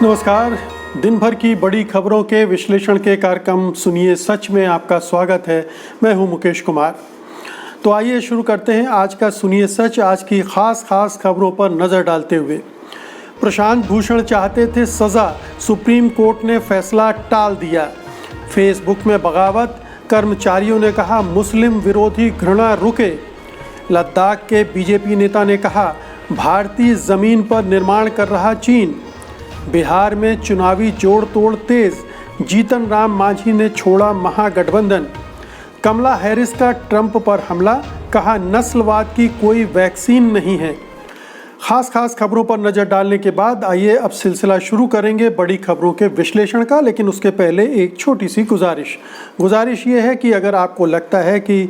नमस्कार। दिन भर की बड़ी खबरों के विश्लेषण के कार्यक्रम सुनिए सच में आपका स्वागत है। मैं हूं मुकेश कुमार। तो आइए शुरू करते हैं आज का सुनिए सच। आज की खास खबरों पर नज़र डालते हुए, प्रशांत भूषण चाहते थे सज़ा, सुप्रीम कोर्ट ने फैसला टाल दिया। फेसबुक में बगावत, कर्मचारियों ने कहा मुस्लिम विरोधी घृणा रुके। लद्दाख के बीजेपी नेता ने कहा भारतीय ज़मीन पर निर्माण कर रहा चीन। बिहार में चुनावी जोड़ तोड़ तेज, जीतन राम मांझी ने छोड़ा महागठबंधन। कमला हैरिस का ट्रंप पर हमला, कहा नस्लवाद की कोई वैक्सीन नहीं है। खास खबरों पर नज़र डालने के बाद आइए अब सिलसिला शुरू करेंगे बड़ी खबरों के विश्लेषण का। लेकिन उसके पहले एक छोटी सी गुजारिश ये है कि अगर आपको लगता है कि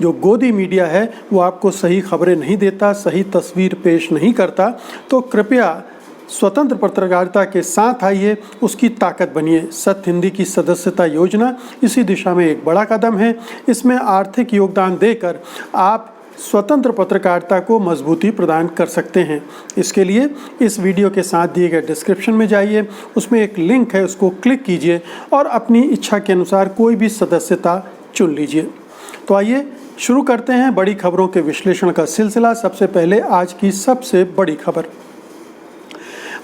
जो गोदी मीडिया है वो आपको सही खबरें नहीं देता, सही तस्वीर पेश नहीं करता, तो कृपया स्वतंत्र पत्रकारिता के साथ आइए, उसकी ताकत बनिए। सत्य हिंदी की सदस्यता योजना इसी दिशा में एक बड़ा कदम है। इसमें आर्थिक योगदान देकर आप स्वतंत्र पत्रकारिता को मजबूती प्रदान कर सकते हैं। इसके लिए इस वीडियो के साथ दिए गए डिस्क्रिप्शन में जाइए, उसमें एक लिंक है, उसको क्लिक कीजिए और अपनी इच्छा के अनुसार कोई भी सदस्यता चुन लीजिए। तो आइए शुरू करते हैं बड़ी खबरों के विश्लेषण का सिलसिला। सबसे पहले आज की सबसे बड़ी खबर,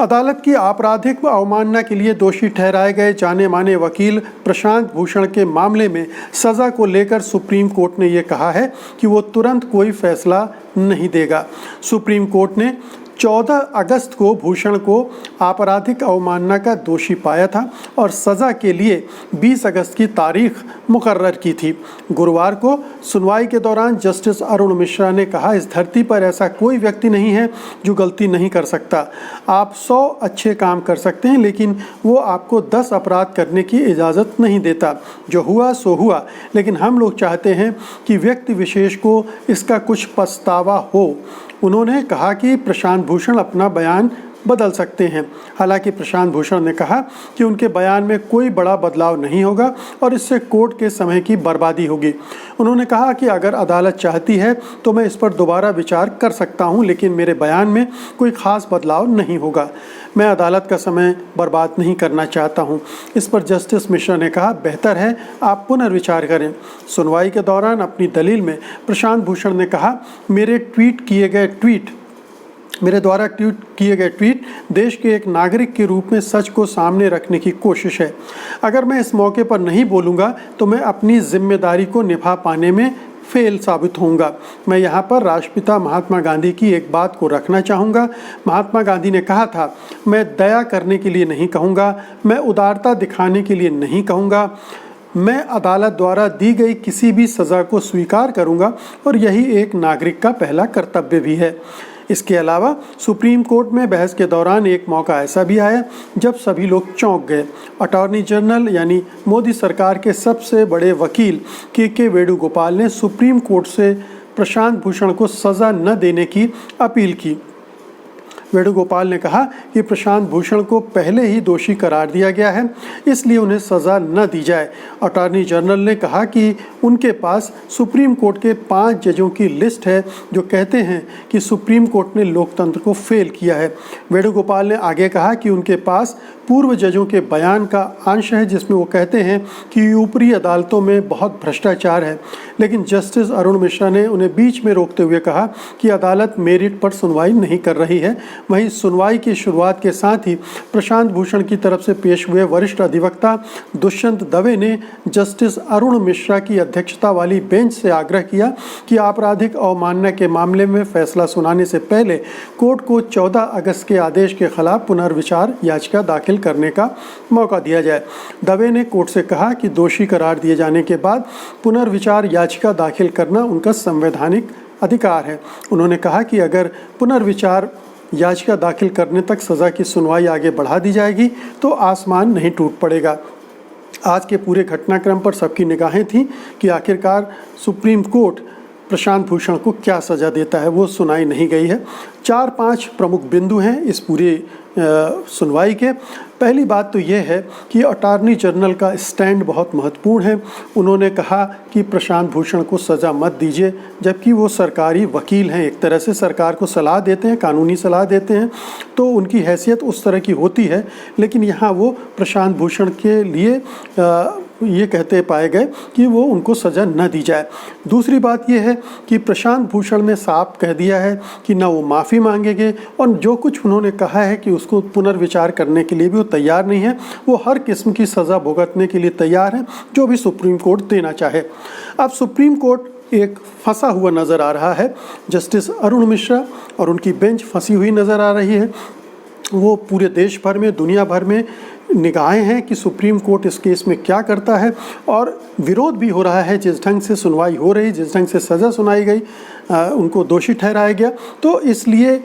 अदालत की आपराधिक अवमानना के लिए दोषी ठहराए गए जाने माने वकील प्रशांत भूषण के मामले में सज़ा को लेकर सुप्रीम कोर्ट ने ये कहा है कि वो तुरंत कोई फैसला नहीं देगा। सुप्रीम कोर्ट ने 14 अगस्त को भूषण को आपराधिक अवमानना का दोषी पाया था और सज़ा के लिए 20 अगस्त की तारीख मुकर्रर की थी। गुरुवार को सुनवाई के दौरान जस्टिस अरुण मिश्रा ने कहा इस धरती पर ऐसा कोई व्यक्ति नहीं है जो गलती नहीं कर सकता। आप 100 अच्छे काम कर सकते हैं लेकिन वो आपको 10 अपराध करने की इजाज़त नहीं देता। जो हुआ सो हुआ, लेकिन हम लोग चाहते हैं कि व्यक्ति विशेष को इसका कुछ पछतावा हो। उन्होंने कहा कि प्रशांत भूषण अपना बयान बदल सकते हैं। हालांकि प्रशांत भूषण ने कहा कि उनके बयान में कोई बड़ा बदलाव नहीं होगा और इससे कोर्ट के समय की बर्बादी होगी। उन्होंने कहा कि अगर अदालत चाहती है तो मैं इस पर दोबारा विचार कर सकता हूं, लेकिन मेरे बयान में कोई ख़ास बदलाव नहीं होगा। मैं अदालत का समय बर्बाद नहीं करना चाहता हूं। इस पर जस्टिस मिश्रा ने कहा बेहतर है आप पुनर्विचार करें। सुनवाई के दौरान अपनी दलील में प्रशांत भूषण ने कहा मेरे द्वारा ट्वीट किए गए ट्वीट देश के एक नागरिक के रूप में सच को सामने रखने की कोशिश है। अगर मैं इस मौके पर नहीं बोलूँगा तो मैं अपनी जिम्मेदारी को निभा पाने में फेल साबित होऊंगा। मैं यहाँ पर राष्ट्रपिता महात्मा गांधी की एक बात को रखना चाहूँगा। महात्मा गांधी ने कहा था, मैं दया करने के लिए नहीं कहूँगा, मैं उदारता दिखाने के लिए नहीं कहूँगा, मैं अदालत द्वारा दी गई किसी भी सज़ा को स्वीकार करूँगा और यही एक नागरिक का पहला कर्तव्य भी है। इसके अलावा सुप्रीम कोर्ट में बहस के दौरान एक मौका ऐसा भी आया जब सभी लोग चौंक गए। अटॉर्नी जनरल यानी मोदी सरकार के सबसे बड़े वकील के वेणुगोपाल ने सुप्रीम कोर्ट से प्रशांत भूषण को सज़ा न देने की अपील की। वेणुगोपाल ने कहा कि प्रशांत भूषण को पहले ही दोषी करार दिया गया है, इसलिए उन्हें सज़ा न दी जाए। अटॉर्नी जनरल ने कहा कि उनके पास सुप्रीम कोर्ट के 5 जजों की लिस्ट है जो कहते हैं कि सुप्रीम कोर्ट ने लोकतंत्र को फेल किया है। वेणुगोपाल ने आगे कहा कि उनके पास पूर्व जजों के बयान का अंश है जिसमें वो कहते हैं कि ऊपरी अदालतों में बहुत भ्रष्टाचार है, लेकिन जस्टिस अरुण मिश्रा ने उन्हें बीच में रोकते हुए कहा कि अदालत मेरिट पर सुनवाई नहीं कर रही है। वहीं सुनवाई की शुरुआत के साथ ही प्रशांत भूषण की तरफ से पेश हुए वरिष्ठ अधिवक्ता दुष्यंत दवे ने जस्टिस अरुण मिश्रा की अध्यक्षता वाली बेंच से आग्रह किया कि आपराधिक अवमानना के मामले में फैसला सुनाने से पहले कोर्ट को 14 अगस्त के आदेश के खिलाफ पुनर्विचार याचिका दाखिल करने का मौका दिया जाए। दवे ने कोर्ट से कहा कि दोषी करार दिए जाने के बाद पुनर्विचार याचिका दाखिल करना उनका संवैधानिक अधिकार है। उन्होंने कहा कि अगर पुनर्विचार याचिका दाखिल करने तक सज़ा की सुनवाई आगे बढ़ा दी जाएगी तो आसमान नहीं टूट पड़ेगा। आज के पूरे घटनाक्रम पर सबकी निगाहें थीं कि आखिरकार सुप्रीम कोर्ट प्रशांत भूषण को क्या सज़ा देता है, वो सुनाई नहीं गई है। 4-5 प्रमुख बिंदु हैं इस पूरे सुनवाई के। पहली बात तो ये है कि अटॉर्नी जनरल का स्टैंड बहुत महत्वपूर्ण है। उन्होंने कहा कि प्रशांत भूषण को सज़ा मत दीजिए, जबकि वो सरकारी वकील हैं, एक तरह से सरकार को सलाह देते हैं, कानूनी सलाह देते हैं, तो उनकी हैसियत उस तरह की होती है। लेकिन यहाँ वो प्रशांत भूषण के लिए ये कहते पाए गए कि वो उनको सज़ा न दी जाए। दूसरी बात ये है कि प्रशांत भूषण ने साफ कह दिया है कि ना वो माफ़ी मांगेंगे और जो कुछ उन्होंने कहा है कि उसको पुनर्विचार करने के लिए भी वो तैयार नहीं है। वो हर किस्म की सज़ा भुगतने के लिए तैयार है, जो भी सुप्रीम कोर्ट देना चाहे। अब सुप्रीम कोर्ट एक फंसा हुआ नज़र आ रहा है। जस्टिस अरुण मिश्रा और उनकी बेंच फंसी हुई नज़र आ रही है। वो पूरे देश भर में, दुनिया भर में निगाहें हैं कि सुप्रीम कोर्ट इस केस में क्या करता है, और विरोध भी हो रहा है। जिस ढंग से सुनवाई हो रही, जिस ढंग से सज़ा सुनाई गई, उनको दोषी ठहराया गया, तो इसलिए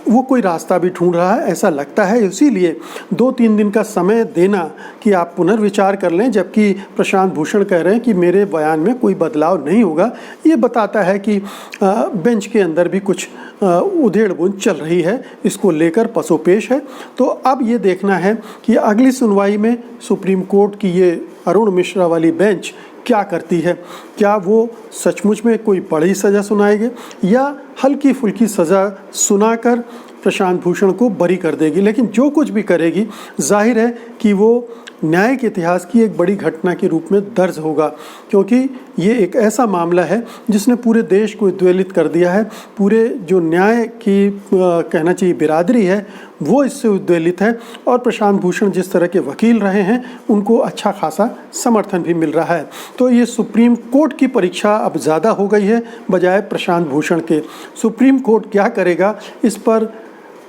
वो कोई रास्ता भी ढूंढ रहा है, ऐसा लगता है। इसीलिए 2-3 दिन का समय देना कि आप पुनर्विचार कर लें, जबकि प्रशांत भूषण कह रहे हैं कि मेरे बयान में कोई बदलाव नहीं होगा, ये बताता है कि बेंच के अंदर भी कुछ उधेड़-बुन चल रही है, इसको लेकर पसोपेश है। तो अब ये देखना है कि अगली सुनवाई में सुप्रीम कोर्ट की ये अरुण मिश्रा वाली बेंच क्या करती है। क्या वो सचमुच में कोई बड़ी सज़ा सुनाएगी या हल्की फुल्की सज़ा सुनाकर प्रशांत भूषण को बरी कर देगी। लेकिन जो कुछ भी करेगी, जाहिर है कि वो न्याय के इतिहास की एक बड़ी घटना के रूप में दर्ज होगा, क्योंकि ये एक ऐसा मामला है जिसने पूरे देश को उद्वेलित कर दिया है। पूरे जो न्याय की कहना चाहिए बिरादरी है, वो इससे उद्वेलित है, और प्रशांत भूषण जिस तरह के वकील रहे हैं, उनको अच्छा खासा समर्थन भी मिल रहा है। तो ये सुप्रीम कोर्ट की परीक्षा अब ज़्यादा हो गई है बजाय प्रशांत भूषण के। सुप्रीम कोर्ट क्या करेगा, इस पर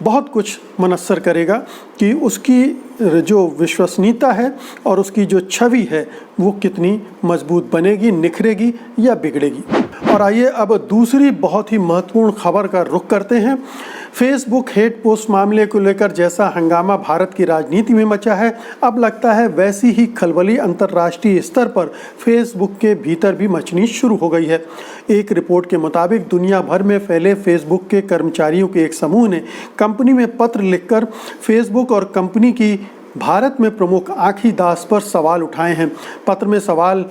बहुत कुछ मनस्सर करेगा कि उसकी जो विश्वसनीयता है और उसकी जो छवि है वो कितनी मजबूत बनेगी, निखरेगी या बिगड़ेगी। और आइए अब दूसरी बहुत ही महत्वपूर्ण खबर का रुख करते हैं। फेसबुक हेट पोस्ट मामले को लेकर जैसा हंगामा भारत की राजनीति में मचा है, अब लगता है वैसी ही खलबली अंतर्राष्ट्रीय स्तर पर फेसबुक के भीतर भी मचनी शुरू हो गई है। एक रिपोर्ट के मुताबिक दुनिया भर में फैले फेसबुक के कर्मचारियों के एक समूह ने कंपनी में पत्र लिखकर फेसबुक और कंपनी की भारत में प्रमुख आखी दास पर सवाल उठाए हैं। पत्र में सवाल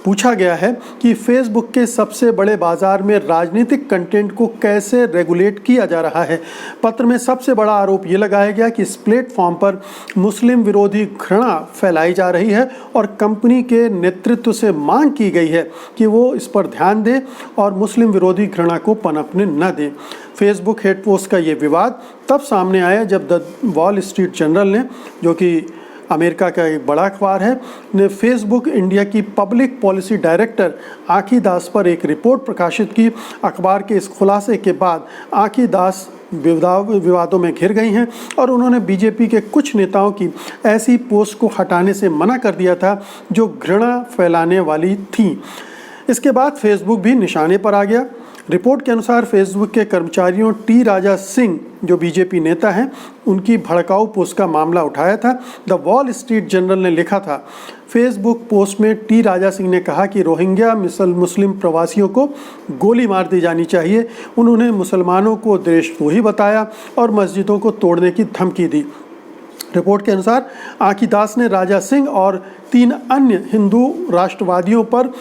पूछा गया है कि फेसबुक के सबसे बड़े बाजार में राजनीतिक कंटेंट को कैसे रेगुलेट किया जा रहा है। पत्र में सबसे बड़ा आरोप ये लगाया गया कि इस प्लेटफॉर्म पर मुस्लिम विरोधी घृणा फैलाई जा रही है और कंपनी के नेतृत्व से मांग की गई है कि वो इस पर ध्यान दे और मुस्लिम विरोधी घृणा को पनपने न दें। फेसबुक हेट पोस्ट का ये विवाद तब सामने आया जब द वॉल स्ट्रीट जर्नल ने, जो कि अमेरिका का एक बड़ा अखबार है, ने फेसबुक इंडिया की पब्लिक पॉलिसी डायरेक्टर आखी दास पर एक रिपोर्ट प्रकाशित की। अखबार के इस खुलासे के बाद आखी दास विवादों में घिर गई हैं और उन्होंने बीजेपी के कुछ नेताओं की ऐसी पोस्ट को हटाने से मना कर दिया था जो घृणा फैलाने वाली थी। इसके बाद फेसबुक भी निशाने पर आ गया। रिपोर्ट के अनुसार फेसबुक के कर्मचारियों टी राजा सिंह, जो बीजेपी नेता हैं, उनकी भड़काऊ पोस्ट का मामला उठाया था। द वॉल स्ट्रीट जर्नल ने लिखा था, फेसबुक पोस्ट में टी राजा सिंह ने कहा कि रोहिंग्या मुस्लिम प्रवासियों को गोली मार दी जानी चाहिए। उन्होंने मुसलमानों को देशद्रोही बताया और मस्जिदों को तोड़ने की धमकी दी। रिपोर्ट के अनुसार आखी दास ने राजा सिंह और 3 अन्य हिंदू राष्ट्रवादियों पर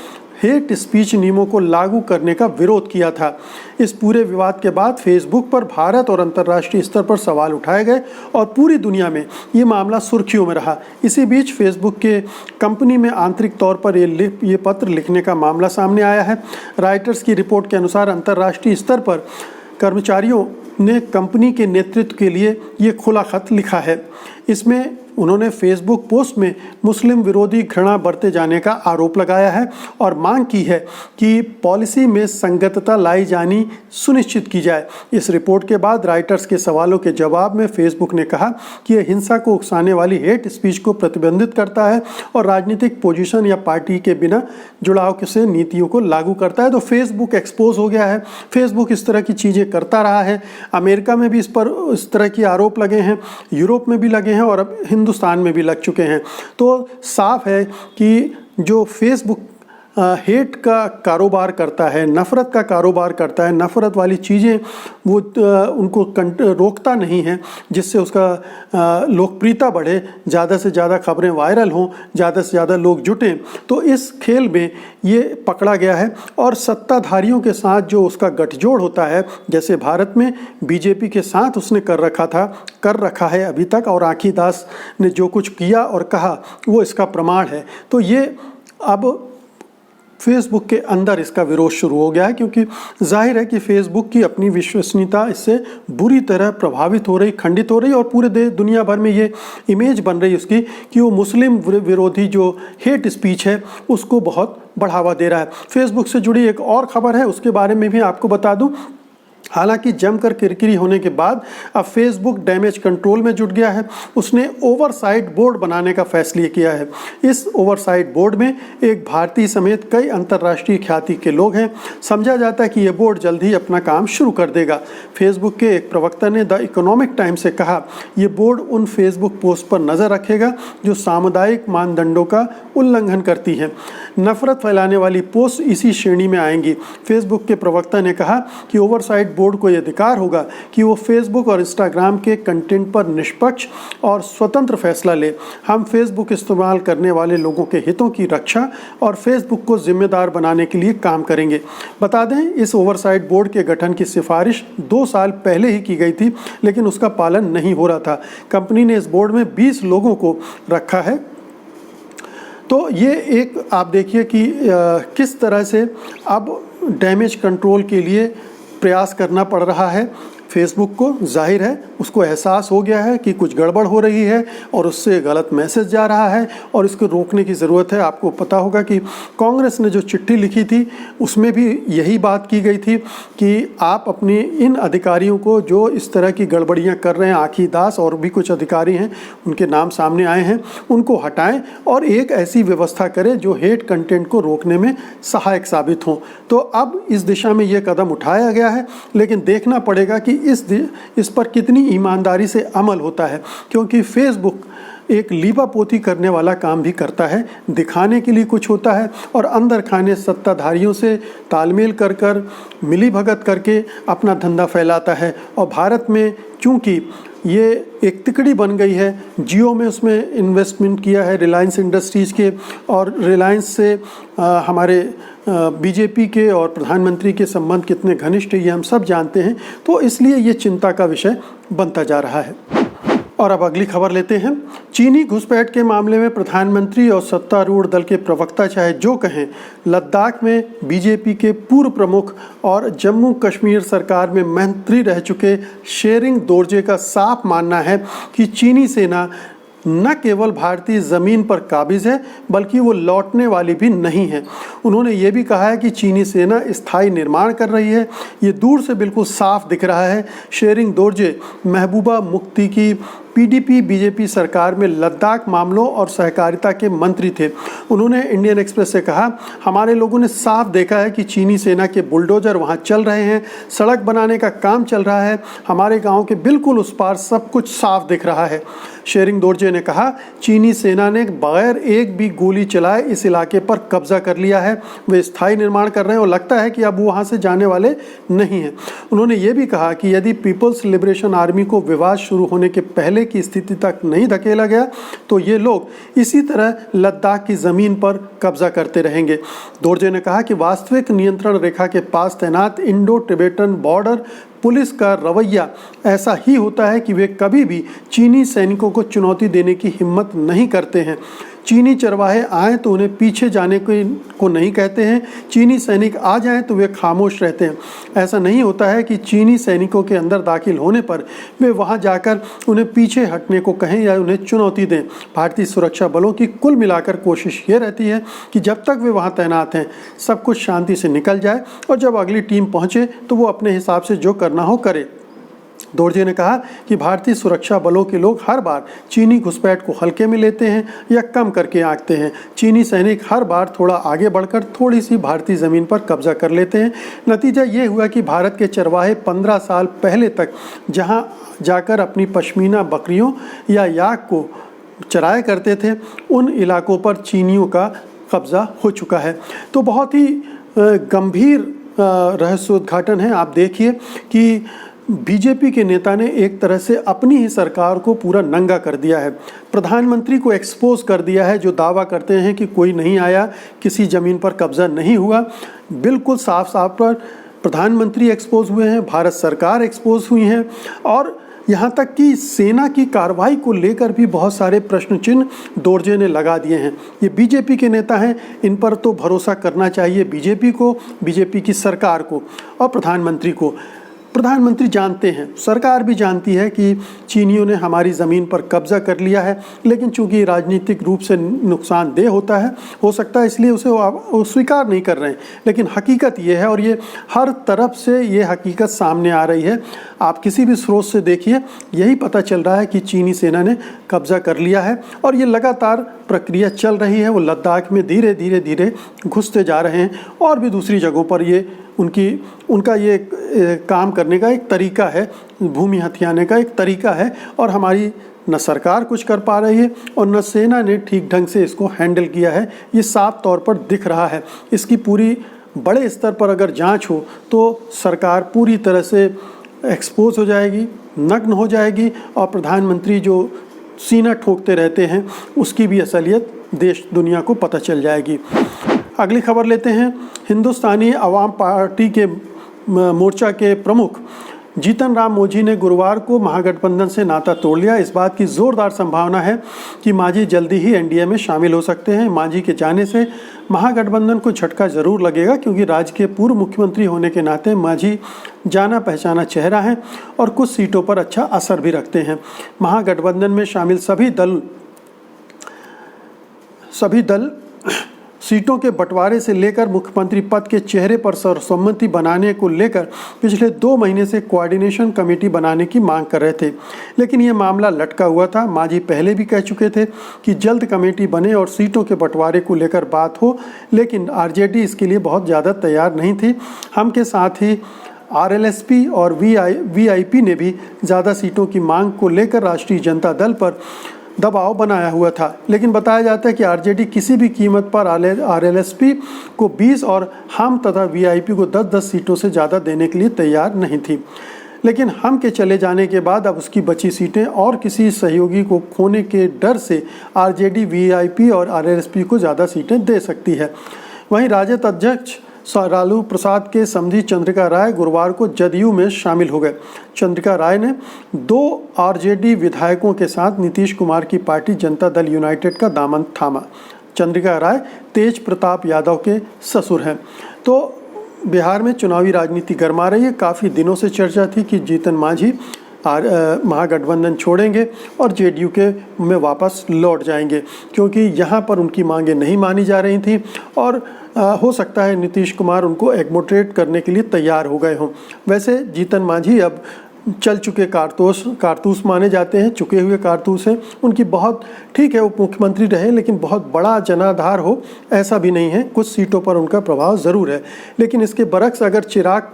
हेट स्पीच नियमों को लागू करने का विरोध किया था। इस पूरे विवाद के बाद फेसबुक पर भारत और अंतर्राष्ट्रीय स्तर पर सवाल उठाए गए और पूरी दुनिया में ये मामला सुर्खियों में रहा। इसी बीच फेसबुक के कंपनी में आंतरिक तौर पर ये पत्र लिखने का मामला सामने आया है। रॉयटर्स की रिपोर्ट के अनुसार अंतर्राष्ट्रीय स्तर पर कर्मचारियों ने कंपनी के नेतृत्व के लिए ये खुला खत लिखा है। इसमें उन्होंने फेसबुक पोस्ट में मुस्लिम विरोधी घृणा बरते जाने का आरोप लगाया है और मांग की है कि पॉलिसी में संगतता लाई जानी सुनिश्चित की जाए। इस रिपोर्ट के बाद रॉयटर्स के सवालों के जवाब में फेसबुक ने कहा कि यह हिंसा को उकसाने वाली हेट स्पीच को प्रतिबंधित करता है और राजनीतिक पोजीशन या पार्टी के बिना जुड़ाव से नीतियों को लागू करता है। तो फेसबुक एक्सपोज हो गया है। फेसबुक इस तरह की चीज़ें करता रहा है। अमेरिका में भी इस तरह के आरोप लगे हैं, यूरोप में भी लगे हैं और हिंदुस्तान में भी लग चुके हैं। तो साफ है कि जो फेसबुक हेट का कारोबार करता है, नफ़रत का कारोबार करता है, नफ़रत वाली चीज़ें वो उनको रोकता नहीं है, जिससे उसका लोकप्रियता बढ़े, ज़्यादा से ज़्यादा खबरें वायरल हों, ज़्यादा से ज़्यादा लोग जुटें। तो इस खेल में ये पकड़ा गया है और सत्ताधारियों के साथ जो उसका गठजोड़ होता है, जैसे भारत में बीजेपी के साथ उसने कर रखा है अभी तक, और आँखी दास ने जो कुछ किया और कहा वो इसका प्रमाण है। तो ये अब फेसबुक के अंदर इसका विरोध शुरू हो गया है, क्योंकि जाहिर है कि फेसबुक की अपनी विश्वसनीयता इससे बुरी तरह प्रभावित हो रही, खंडित हो रही, और पूरे दुनिया भर में ये इमेज बन रही उसकी कि वो मुस्लिम विरोधी जो हेट स्पीच है उसको बहुत बढ़ावा दे रहा है। फेसबुक से जुड़ी एक और खबर है, उसके बारे में भी आपको बता दूं। हालांकि जमकर किरकिरी होने के बाद अब फेसबुक डैमेज कंट्रोल में जुट गया है। उसने ओवरसाइट बोर्ड बनाने का फैसला किया है। इस ओवरसाइट बोर्ड में एक भारतीय समेत कई अंतर्राष्ट्रीय ख्याति के लोग हैं। समझा जाता है कि यह बोर्ड जल्द ही अपना काम शुरू कर देगा। फेसबुक के एक प्रवक्ता ने द इकोनॉमिक टाइम्स से कहा, यह बोर्ड उन फेसबुक पोस्ट पर नज़र रखेगा जो सामुदायिक मानदंडों का उल्लंघन करती हैं। नफरत फैलाने वाली पोस्ट इसी श्रेणी में आएंगी। फेसबुक के प्रवक्ता ने कहा कि ओवरसाइट बोर्ड को यह अधिकार होगा कि वो फेसबुक और इंस्टाग्राम के कंटेंट पर निष्पक्ष और स्वतंत्र फैसला ले। हम फेसबुक इस्तेमाल करने वाले लोगों के हितों की रक्षा और फेसबुक को जिम्मेदार बनाने के लिए काम करेंगे। बता दें, इस ओवरसाइट बोर्ड के गठन की सिफारिश 2 साल पहले ही की गई थी, लेकिन उसका पालन नहीं हो रहा था। कंपनी ने इस बोर्ड में 20 लोगों को रखा है। तो ये एक आप देखिए कि किस तरह से अब डैमेज कंट्रोल के लिए प्रयास करना पड़ रहा है फेसबुक को। जाहिर है उसको एहसास हो गया है कि कुछ गड़बड़ हो रही है और उससे गलत मैसेज जा रहा है और इसको रोकने की ज़रूरत है। आपको पता होगा कि कांग्रेस ने जो चिट्ठी लिखी थी उसमें भी यही बात की गई थी कि आप अपने इन अधिकारियों को जो इस तरह की गड़बड़ियां कर रहे हैं, आँखी दास और भी कुछ अधिकारी हैं, उनके नाम सामने आए हैं, उनको हटाएं और एक ऐसी व्यवस्था करें जो हेट कंटेंट को रोकने में सहायक साबित हों। तो अब इस दिशा में ये कदम उठाया गया है, लेकिन देखना पड़ेगा कि इस पर कितनी ईमानदारी से अमल होता है, क्योंकि फेसबुक एक लीपापोती करने वाला काम भी करता है। दिखाने के लिए कुछ होता है और अंदर खाने सत्ताधारियों से तालमेल कर मिली भगत करके अपना धंधा फैलाता है। और भारत में चूंकि ये एक तिकड़ी बन गई है, जियो में उसमें इन्वेस्टमेंट किया है रिलायंस इंडस्ट्रीज़ के, और रिलायंस से हमारे बीजेपी के और प्रधानमंत्री के संबंध कितने घनिष्ठ है ये हम सब जानते हैं। तो इसलिए ये चिंता का विषय बनता जा रहा है। और अब अगली खबर लेते हैं। चीनी घुसपैठ के मामले में प्रधानमंत्री और सत्तारूढ़ दल के प्रवक्ता चाहे जो कहें, लद्दाख में बीजेपी के पूर्व प्रमुख और जम्मू कश्मीर सरकार में मंत्री रह चुके शेरिंग दोरजे का साफ मानना है कि चीनी सेना न केवल भारतीय ज़मीन पर काबिज है बल्कि वो लौटने वाली भी नहीं है। उन्होंने ये भी कहा है कि चीनी सेना स्थायी निर्माण कर रही है। ये दूर से बिल्कुल साफ दिख रहा है। शेरिंग दोरजे महबूबा मुफ्ती की पीडीपी बीजेपी सरकार में लद्दाख मामलों और सहकारिता के मंत्री थे। उन्होंने इंडियन एक्सप्रेस से कहा, हमारे लोगों ने साफ देखा है कि चीनी सेना के बुलडोजर वहां चल रहे हैं, सड़क बनाने का काम चल रहा है, हमारे गांव के बिल्कुल उस पार सब कुछ साफ दिख रहा है। शेरिंग दोरजे ने कहा, चीनी सेना ने बगैर एक भी गोली चलाए इस इलाके पर कब्जा कर लिया है। वे स्थायी निर्माण कर रहे हैं और लगता है कि अब वहाँ से जाने वाले नहीं हैं। उन्होंने ये भी कहा कि यदि पीपल्स लिबरेशन आर्मी को विवाद शुरू होने के पहले की स्थिति तक नहीं धकेला गया तो ये लोग इसी तरह लद्दाख की ज़मीन पर कब्जा करते रहेंगे। दोरजे ने कहा कि वास्तविक नियंत्रण रेखा के पास तैनात इंडो टिबेटन बॉर्डर पुलिस का रवैया ऐसा ही होता है कि वे कभी भी चीनी सैनिकों को चुनौती देने की हिम्मत नहीं करते हैं। चीनी चरवाहे आए तो उन्हें पीछे जाने को नहीं कहते हैं, चीनी सैनिक आ जाएं तो वे खामोश रहते हैं। ऐसा नहीं होता है कि चीनी सैनिकों के अंदर दाखिल होने पर वे वहां जाकर उन्हें पीछे हटने को कहें या उन्हें चुनौती दें। भारतीय सुरक्षा बलों की कुल मिलाकर कोशिश ये रहती है कि जब तक वे वहाँ तैनात हैं सब कुछ शांति से निकल जाए और जब अगली टीम पहुँचे तो वो अपने हिसाब से जो करना हो करे। दोरजे ने कहा कि भारतीय सुरक्षा बलों के लोग हर बार चीनी घुसपैठ को हल्के में लेते हैं या कम करके आंकते हैं। चीनी सैनिक हर बार थोड़ा आगे बढ़कर थोड़ी सी भारतीय ज़मीन पर कब्जा कर लेते हैं। नतीजा ये हुआ कि भारत के चरवाहे 15 साल पहले तक जहां जाकर अपनी पश्मीना बकरियों या याक को चराया करते थे, उन इलाकों पर चीनियों का कब्जा हो चुका है। तो बहुत ही गंभीर रहस्योद्घाटन है। आप देखिए कि बीजेपी के नेता ने एक तरह से अपनी ही सरकार को पूरा नंगा कर दिया है। प्रधानमंत्री को एक्सपोज कर दिया है, जो दावा करते हैं कि कोई नहीं आया, किसी ज़मीन पर कब्जा नहीं हुआ। बिल्कुल साफ साफ पर प्रधानमंत्री एक्सपोज हुए हैं, भारत सरकार एक्सपोज हुई हैं, और यहाँ तक कि सेना की कार्रवाई को लेकर भी बहुत सारे प्रश्न चिन्ह दोरजे ने लगा दिए हैं। ये बीजेपी के नेता हैं, इन पर तो भरोसा करना चाहिए बीजेपी को, बीजेपी की सरकार को और प्रधानमंत्री को। प्रधानमंत्री जानते हैं, सरकार भी जानती है कि चीनियों ने हमारी ज़मीन पर कब्जा कर लिया है, लेकिन चूंकि राजनीतिक रूप से नुकसानदेह हो सकता है, इसलिए उसे वो स्वीकार नहीं कर रहे हैं। लेकिन हकीकत ये है, और ये हर तरफ से ये हकीकत सामने आ रही है। आप किसी भी स्रोत से देखिए, यही पता चल रहा है कि चीनी सेना ने कब्जा कर लिया है, और ये लगातार प्रक्रिया चल रही है। वो लद्दाख में धीरे धीरे घुसते जा रहे हैं, और भी दूसरी जगहों पर ये उनका ये काम करने का एक तरीका है, भूमि हथियाने का एक तरीका है। और हमारी न सरकार कुछ कर पा रही है और न सेना ने ठीक ढंग से इसको हैंडल किया है। ये साफ तौर पर दिख रहा है। इसकी पूरी बड़े स्तर पर अगर जांच हो तो सरकार पूरी तरह से एक्सपोज हो जाएगी, नग्न हो जाएगी, और प्रधानमंत्री जो सीना ठोकते रहते हैं उसकी भी असलियत देश दुनिया को पता चल जाएगी। अगली खबर लेते हैं। हिंदुस्तानी अवाम पार्टी के मोर्चा के प्रमुख जीतन राम मांझी ने गुरुवार को महागठबंधन से नाता तोड़ लिया। इस बात की जोरदार संभावना है कि मांझी जल्दी ही एनडीए में शामिल हो सकते हैं। मांझी के जाने से महागठबंधन को झटका जरूर लगेगा, क्योंकि राज्य के पूर्व मुख्यमंत्री होने के नाते मांझी जाना पहचाना चेहरा है और कुछ सीटों पर अच्छा असर भी रखते हैं। महागठबंधन में शामिल सभी दल सीटों के बंटवारे से लेकर मुख्यमंत्री पद के चेहरे पर सर्वसम्मति बनाने को लेकर पिछले 2 महीने से कोऑर्डिनेशन कमेटी बनाने की मांग कर रहे थे, लेकिन यह मामला लटका हुआ था। मांझी पहले भी कह चुके थे कि जल्द कमेटी बने और सीटों के बंटवारे को लेकर बात हो, लेकिन आरजेडी इसके लिए बहुत ज़्यादा तैयार नहीं थी। हम के साथ ही आरएलएसपी और वीआईपी ने भी ज़्यादा सीटों की मांग को लेकर राष्ट्रीय जनता दल पर दबाव बनाया हुआ था, लेकिन बताया जाता है कि आरजेडी किसी भी कीमत पर आरएलएसपी को 20 और हम तथा वीआईपी को 10-10 सीटों से ज़्यादा देने के लिए तैयार नहीं थी। लेकिन हम के चले जाने के बाद अब उसकी बची सीटें और किसी सहयोगी को खोने के डर से आरजेडी वीआईपी और आरएलएसपी को ज़्यादा सीटें दे सकती है। वहीं राजद अध्यक्ष लालू प्रसाद के समधी चंद्रिका राय गुरुवार को जदयू में शामिल हो गए। चंद्रिका राय ने 2 आरजेडी विधायकों के साथ नीतीश कुमार की पार्टी जनता दल यूनाइटेड का दामन थामा। चंद्रिका राय तेज प्रताप यादव के ससुर हैं। तो बिहार में चुनावी राजनीति गरमा रही है। काफ़ी दिनों से चर्चा थी कि जीतन मांझी महागठबंधन छोड़ेंगे और जेडीयू में वापस लौट जाएंगे, क्योंकि यहाँ पर उनकी मांगें नहीं मानी जा रही थी और हो सकता है नीतीश कुमार उनको एग्मोट्रेट करने के लिए तैयार हो गए हों। वैसे जीतन मांझी अब चल चुके कारतूस माने जाते हैं, चुके हुए कारतूस हैं। उनकी बहुत ठीक है, उप मुख्यमंत्री रहे, लेकिन बहुत बड़ा जनाधार हो ऐसा भी नहीं है। कुछ सीटों पर उनका प्रभाव ज़रूर है, लेकिन इसके बरक्स अगर चिराग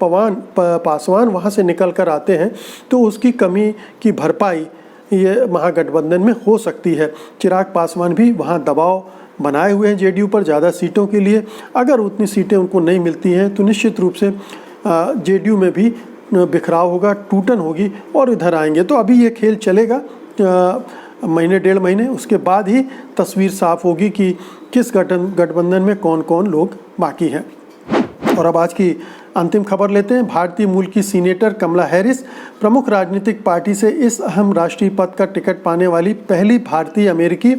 पासवान वहाँ से निकल कर आते हैं तो उसकी कमी की भरपाई ये महागठबंधन में हो सकती है। चिराग पासवान भी वहाँ दबाव बनाए हुए हैं जेडीयू पर ज़्यादा सीटों के लिए। अगर उतनी सीटें उनको नहीं मिलती हैं तो निश्चित रूप से जेडीयू में भी बिखराव होगा, टूटन होगी और इधर आएंगे। तो अभी ये खेल चलेगा महीने 1.5 महीने, उसके बाद ही तस्वीर साफ होगी कि किस गठबंधन में कौन कौन लोग बाकी हैं। और अब आज की अंतिम खबर लेते हैं। भारतीय मूल की सीनेटर कमला हैरिस प्रमुख राजनीतिक पार्टी से इस अहम राष्ट्रीय पद का टिकट पाने वाली पहली भारतीय अमेरिकी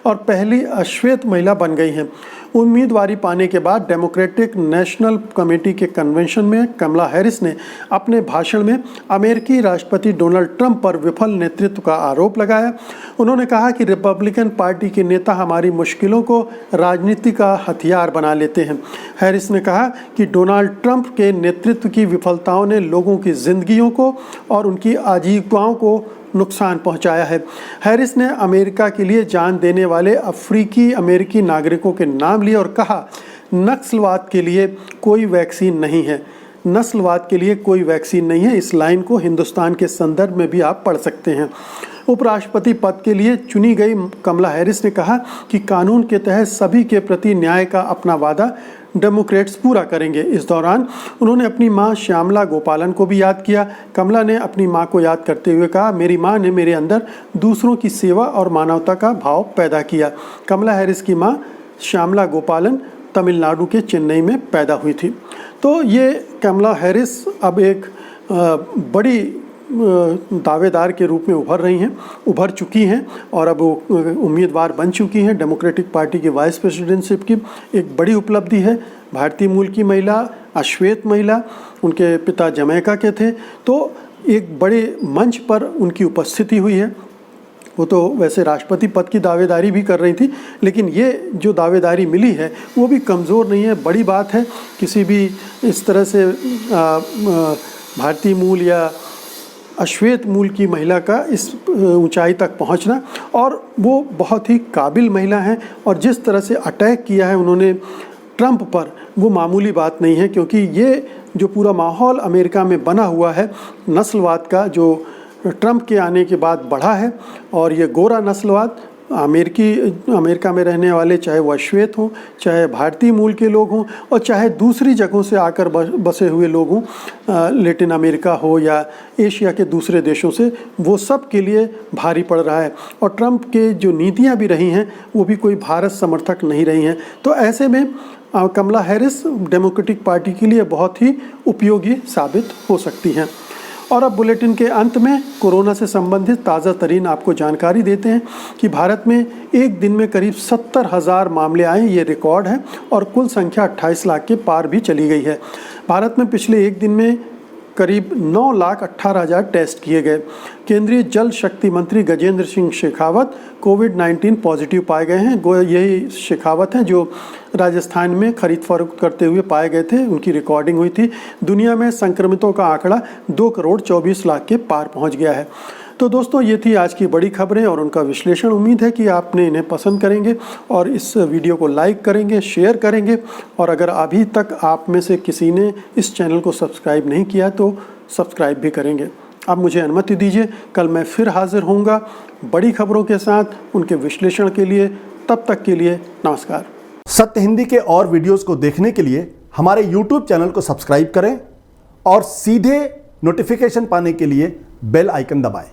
और पहली अश्वेत महिला बन गई हैं। उम्मीदवारी पाने के बाद डेमोक्रेटिक नेशनल कमेटी के कन्वेंशन में कमला हैरिस ने अपने भाषण में अमेरिकी राष्ट्रपति डोनाल्ड ट्रंप पर विफल नेतृत्व का आरोप लगाया। उन्होंने कहा कि रिपब्लिकन पार्टी के नेता हमारी मुश्किलों को राजनीति का हथियार बना लेते हैं। हैरिस ने कहा कि डोनाल्ड ट्रंप के नेतृत्व की विफलताओं ने लोगों की जिंदगियों को और उनकी आजीविकाओं को नुकसान पहुंचाया है। हैरिस ने अमेरिका के लिए जान देने वाले अफ्रीकी अमेरिकी नागरिकों के नाम लिए और कहा, नस्लवाद के लिए कोई वैक्सीन नहीं है। नस्लवाद के लिए कोई वैक्सीन नहीं है। इस लाइन को हिंदुस्तान के संदर्भ में भी आप पढ़ सकते हैं। उपराष्ट्रपति पद के लिए चुनी गई कमला हैरिस ने कहा कि कानून के तहत सभी के प्रति न्याय का अपना वादा डेमोक्रेट्स पूरा करेंगे। इस दौरान उन्होंने अपनी मां श्यामला गोपालन को भी याद किया। कमला ने अपनी मां को याद करते हुए कहा, मेरी मां ने मेरे अंदर दूसरों की सेवा और मानवता का भाव पैदा किया। कमला हैरिस की मां श्यामला गोपालन तमिलनाडु के चेन्नई में पैदा हुई थी। तो ये कमला हैरिस अब एक बड़ी दावेदार के रूप में उभर चुकी हैं और अब वो उम्मीदवार बन चुकी हैं डेमोक्रेटिक पार्टी की वाइस प्रेसिडेंटशिप की। एक बड़ी उपलब्धि है। भारतीय मूल की महिला, अश्वेत महिला, उनके पिता जमैका के थे, तो एक बड़े मंच पर उनकी उपस्थिति हुई है। वो तो वैसे राष्ट्रपति पद की दावेदारी भी कर रही थी, लेकिन ये जो दावेदारी मिली है वो भी कमज़ोर नहीं है। बड़ी बात है किसी भी इस तरह से भारतीय मूल या अश्वेत मूल की महिला का इस ऊंचाई तक पहुंचना, और वो बहुत ही काबिल महिला हैं। और जिस तरह से अटैक किया है उन्होंने ट्रंप पर, वो मामूली बात नहीं है, क्योंकि ये जो पूरा माहौल अमेरिका में बना हुआ है नस्लवाद का, जो ट्रंप के आने के बाद बढ़ा है, और ये गोरा नस्लवाद अमेरिका में रहने वाले, चाहे वो अश्वेत हों, चाहे भारतीय मूल के लोग हों, और चाहे दूसरी जगहों से आकर बसे हुए लोग हों, लैटिन अमेरिका हो या एशिया के दूसरे देशों से, वो सब के लिए भारी पड़ रहा है। और ट्रंप के जो नीतियां भी रही हैं वो भी कोई भारत समर्थक नहीं रही हैं। तो ऐसे में कमला हैरिस डेमोक्रेटिक पार्टी के लिए बहुत ही उपयोगी साबित हो सकती हैं। और अब बुलेटिन के अंत में कोरोना से संबंधित ताज़ा तरीन आपको जानकारी देते हैं कि भारत में एक दिन में करीब 70,000 मामले आए, ये रिकॉर्ड है, और कुल संख्या 28 लाख के पार भी चली गई है। भारत में पिछले एक दिन में करीब 9,18,000 टेस्ट किए गए। केंद्रीय जल शक्ति मंत्री गजेंद्र सिंह शेखावत कोविड-19 पॉजिटिव पाए गए हैं। यही शेखावत हैं जो राजस्थान में खरीद फरोख्त करते हुए पाए गए थे, उनकी रिकॉर्डिंग हुई थी। दुनिया में संक्रमितों का आंकड़ा 2,24,00,000 के पार पहुंच गया है। तो दोस्तों, ये थी आज की बड़ी खबरें और उनका विश्लेषण। उम्मीद है कि आपने इन्हें पसंद करेंगे और इस वीडियो को लाइक करेंगे, शेयर करेंगे, और अगर अभी तक आप में से किसी ने इस चैनल को सब्सक्राइब नहीं किया तो सब्सक्राइब भी करेंगे। अब मुझे अनुमति दीजिए, कल मैं फिर हाजिर होऊंगा बड़ी खबरों के साथ, उनके विश्लेषण के लिए। तब तक के लिए नमस्कार। सत्य हिंदी के और वीडियोस को देखने के लिए हमारे YouTube चैनल को सब्सक्राइब करें और सीधे नोटिफिकेशन पाने के लिए बेल आइकन दबाएं।